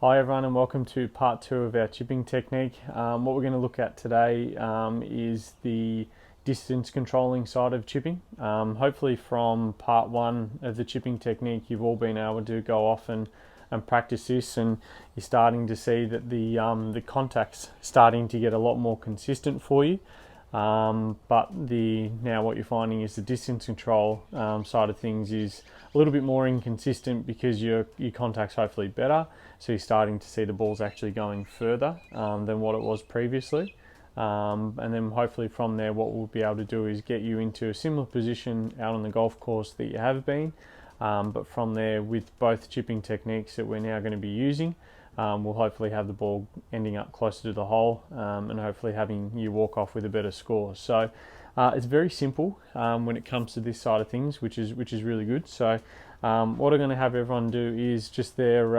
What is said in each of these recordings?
Hi everyone and welcome to part 2 of our chipping technique. What we're going to look at today is the distance controlling side of chipping. Hopefully from part 1 of the chipping technique you've all been able to go off and practice this, and you're starting to see that the contact's starting to get a lot more consistent for you. But now what you're finding is the distance control side of things is a little bit more inconsistent because your contact's hopefully better, so you're starting to see the balls actually going further than what it was previously. And then hopefully from there what we'll be able to do is get you into a similar position out on the golf course that you have been, but from there with both chipping techniques that we're now going to be using, we'll hopefully have the ball ending up closer to the hole, and hopefully having you walk off with a better score. So it's very simple when it comes to this side of things, which is really good. So what I'm going to have everyone do is just their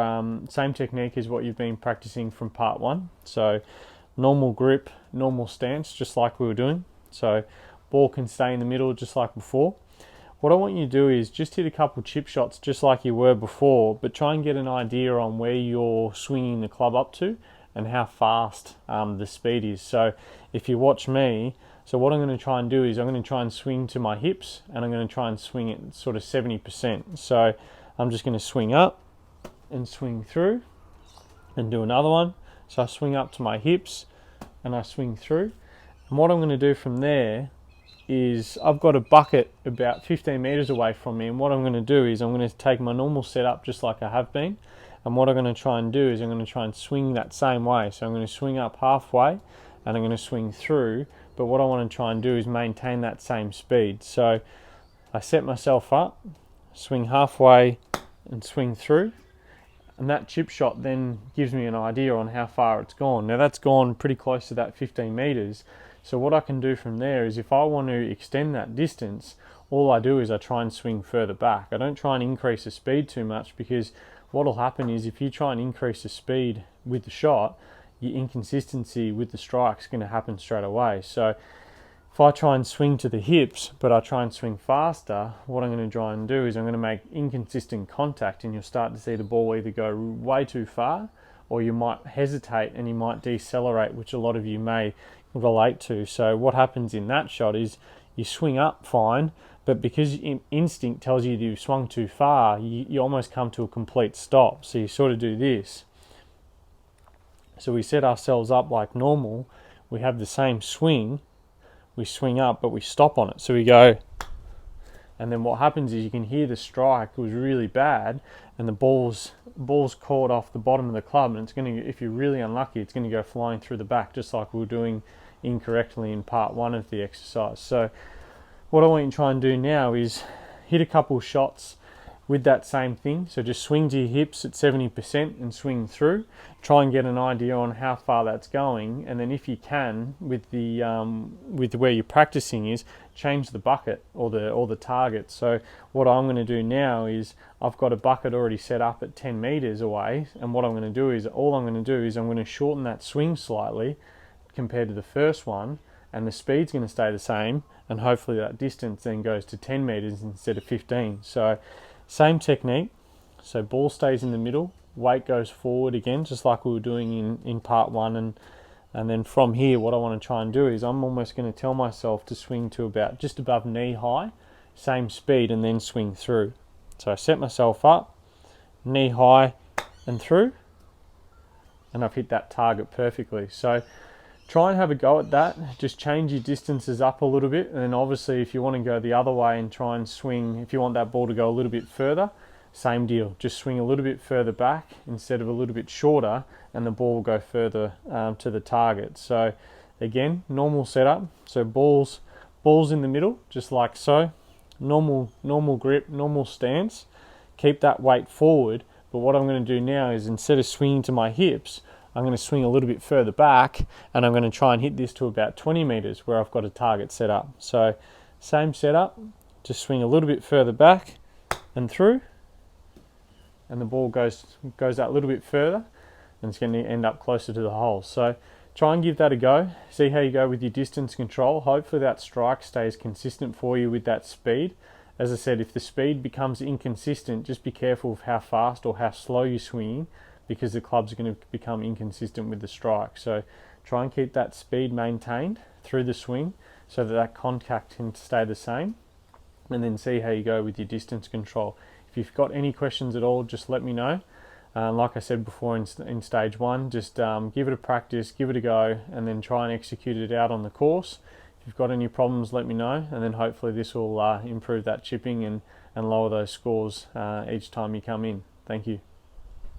same technique as what you've been practicing from part 1. So normal grip, normal stance, just like we were doing. So ball can stay in the middle just like before. What I want you to do is just hit a couple chip shots just like you were before, but try and get an idea on where you're swinging the club up to and how fast the speed is. So if you watch me, so what I'm going to try and do is I'm going to try and swing to my hips, and I'm going to try and swing it sort of 70%. So I'm just going to swing up and swing through and do another one. So I swing up to my hips and I swing through. And what I'm going to do from there is I've got a bucket about 15 meters away from me, and what I'm going to do is I'm going to take my normal setup just like I have been, and what I'm going to try and do is I'm going to try and swing that same way. So I'm going to swing up halfway and I'm going to swing through, but what I want to try and do is maintain that same speed. So I set myself up, swing halfway and swing through, and that chip shot then gives me an idea on how far it's gone. Now that's gone pretty close to that 15 meters. So what I can do from there is if I want to extend that distance, all I do is I try and swing further back. I don't try and increase the speed too much, because what will happen is if you try and increase the speed with the shot, your inconsistency with the strike is going to happen straight away. So if I try and swing to the hips, but I try and swing faster, what I'm going to try and do is I'm going to make inconsistent contact, and you'll start to see the ball either go way too far, or you might hesitate and you might decelerate, which a lot of you may relate to. So what happens in that shot is you swing up fine, but because instinct tells you you've swung too far, you almost come to a complete stop. So you sort of do this. So we set ourselves up like normal, we have the same swing, we swing up but we stop on it. So we go, and then what happens is you can hear the strike was really bad, and the ball's caught off the bottom of the club, and it's going to, if you're really unlucky, it's going to go flying through the back, just like we were doing incorrectly in part 1 of the exercise. So what I want you to try and do now is hit a couple shots with that same thing. So just swing to your hips at 70% and swing through. Try and get an idea on how far that's going, and then if you can, with where you're practicing, is change the bucket or the target. So what I'm going to do now is I've got a bucket already set up at 10 meters away, and what I'm going to do is I'm going to shorten that swing slightly compared to the first one, and the speed's going to stay the same, and hopefully that distance then goes to 10 meters instead of 15. So same technique. So ball stays in the middle, weight goes forward again, just like we were doing in part 1, and then from here what I want to try and do is I'm almost going to tell myself to swing to about just above knee high, same speed, and then swing through. So I set myself up, knee high and through, and I've hit that target perfectly. So try and have a go at that. Just change your distances up a little bit, and then obviously if you want to go the other way and try and swing, if you want that ball to go a little bit further, same deal. Just swing a little bit further back instead of a little bit shorter, and the ball will go further to the target. So again, normal setup. So balls in the middle, just like so. Normal grip, normal stance. Keep that weight forward. But what I'm going to do now is, instead of swinging to my hips, I'm going to swing a little bit further back, and I'm going to try and hit this to about 20 meters where I've got a target set up. So same setup, just swing a little bit further back and through, and the ball goes that little bit further, and it's going to end up closer to the hole. So try and give that a go. See how you go with your distance control. Hopefully that strike stays consistent for you with that speed. As I said, if the speed becomes inconsistent, just be careful of how fast or how slow you're swinging, because the clubs are going to become inconsistent with the strike. So try and keep that speed maintained through the swing so that that contact can stay the same, and then see how you go with your distance control. If you've got any questions at all, just let me know. Like I said before in stage one, just give it a practice, give it a go, and then try and execute it out on the course. If you've got any problems, let me know, and then hopefully this will improve that chipping and lower those scores each time you come in. Thank you.